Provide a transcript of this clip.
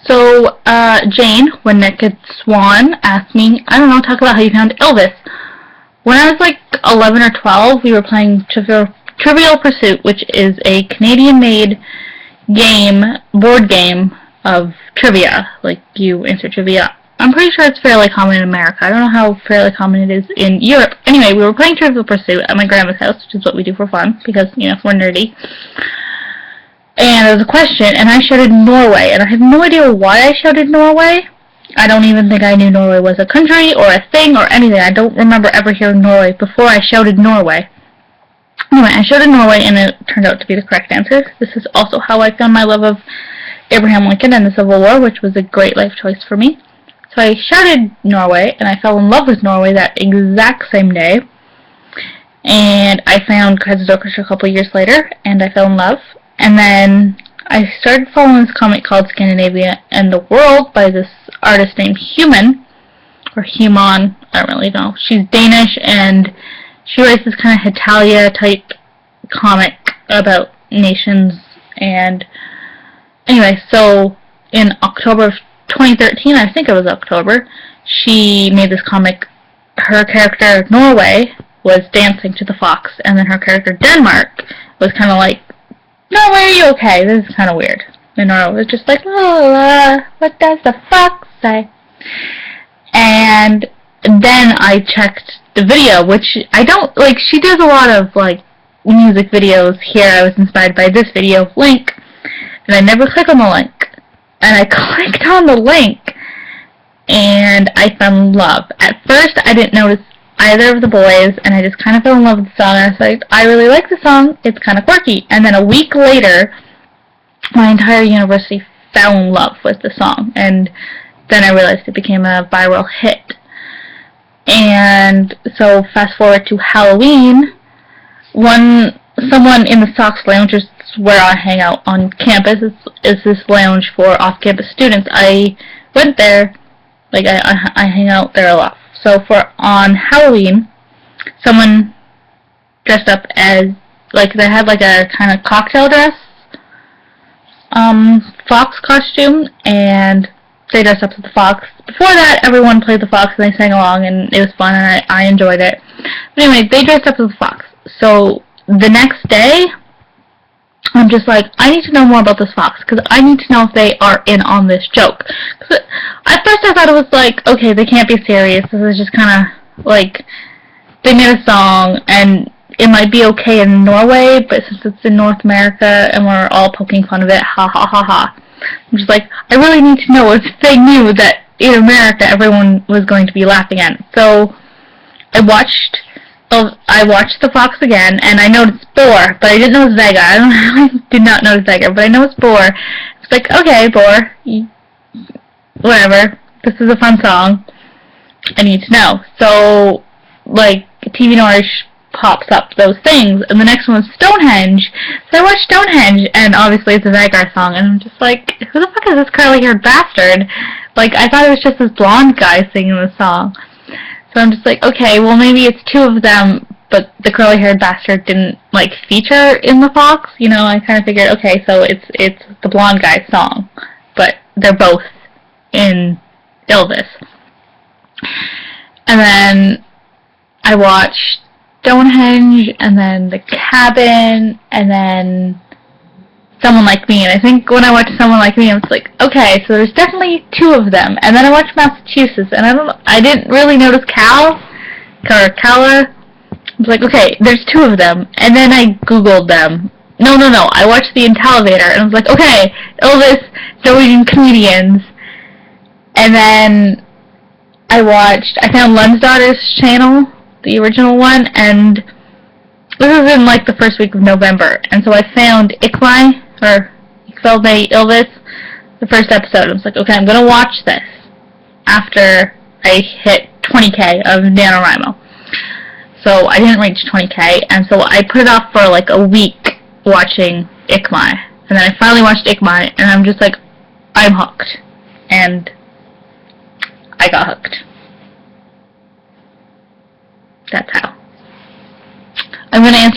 So, Jane, when Naked Swan asked me, I don't know, talk about how you found Ylvis. When I was like 11 or 12, we were playing Trivial Pursuit, which is a Canadian-made board game of trivia. Like, you answer trivia. I'm pretty sure it's fairly common in America. I don't know how fairly common it is in Europe. Anyway, we were playing Trivial Pursuit at my grandma's house, which is what we do for fun, because, you know, we're nerdy. And there was a question, and I shouted Norway, and I have no idea why I shouted Norway. I don't even think I knew Norway was a country, or a thing, or anything. I don't remember ever hearing Norway before I shouted Norway. Anyway, I shouted Norway, and it turned out to be the correct answer. This is also how I found my love of Abraham Lincoln and the Civil War, which was a great life choice for me. So I shouted Norway, and I fell in love with Norway that exact same day. And I found Kaiser a couple years later, and I fell in love. And then I started following this comic called Scandinavia and the World by this artist named Human, or Human, I don't really know. She's Danish, and she writes this kind of Hetalia-type comic about nations. And anyway, so in October of 2013, I think it was October, she made this comic. Her character, Norway, was dancing to the fox, and then her character, Denmark, was kind of like, Norway, are you okay? This is kind of weird. And Norway was just like, oh, what does the fox say? And then I checked the video, which I don't, like, she does a lot of, like, music videos. Here I was inspired by this video link, and I never click on the link. And I clicked on the link, and I fell in love. At first, I didn't notice either of the boys, and I just kind of fell in love with the song, and I was like, I really like the song, it's kind of quirky. And then a week later, my entire university fell in love with the song, and then I realized it became a viral hit. And so, fast forward to Halloween, someone in the Sox Lounge, is where I hang out on campus, is this lounge for off-campus students. I went there, like, I hang out there a lot. So on Halloween, someone dressed up as, like, they had like a kind of cocktail dress, fox costume, and they dressed up as the fox. Before that, everyone played the fox and they sang along, and it was fun, and I enjoyed it. But anyway, they dressed up as the fox. So the next day, I'm just like, I need to know more about this fox, because I need to know if they are in on this joke. Cause at first I thought it was like, okay, they can't be serious. This is just kind of like, they made a song, and it might be okay in Norway, but since it's in North America, and we're all poking fun of it, ha ha ha ha. I'm just like, I really need to know if they knew that in America everyone was going to be laughing at it. So I watched the fox again, and I noticed Boar, but I didn't notice Vega. I did not notice Vega, but I noticed Boar. It's like, okay, Boar, whatever. This is a fun song. I need to know. So, like, TV Noirish pops up those things, and the next one was Stonehenge. So I watched Stonehenge, and obviously it's a Vagar song, and I'm just like, who the fuck is this curly-haired bastard? Like, I thought it was just this blonde guy singing the song. So I'm just like, okay, well maybe it's two of them, but the curly-haired bastard didn't, like, feature in the fox. You know, I kind of figured, okay, so it's the blonde guy's song, but they're both in Ylvis. And then I watched Stonehenge, and then The Cabin, and then Someone Like Me. And I think when I watched Someone Like Me, I was like, okay, so there's definitely two of them. And then I watched Massachusetts, and I didn't really notice Calla. I was like, okay, there's two of them. And then I Googled them. No, I watched The Intellivator, and I was like, okay, Ylvis, Norwegian comedians. And then I found Lensdotter's channel, the original one, and this was in like the first week of November, and so I found Ikmai, or Ikvelve Ylvis, the first episode. I was like, okay, I'm gonna watch this after I hit 20k of NaNoWriMo. So I didn't reach 20k, and so I put it off for like a week watching Ikmai, and then I finally watched Ikmai, and I'm just like, I'm hooked, and I got hooked. That's how. I'm going to answer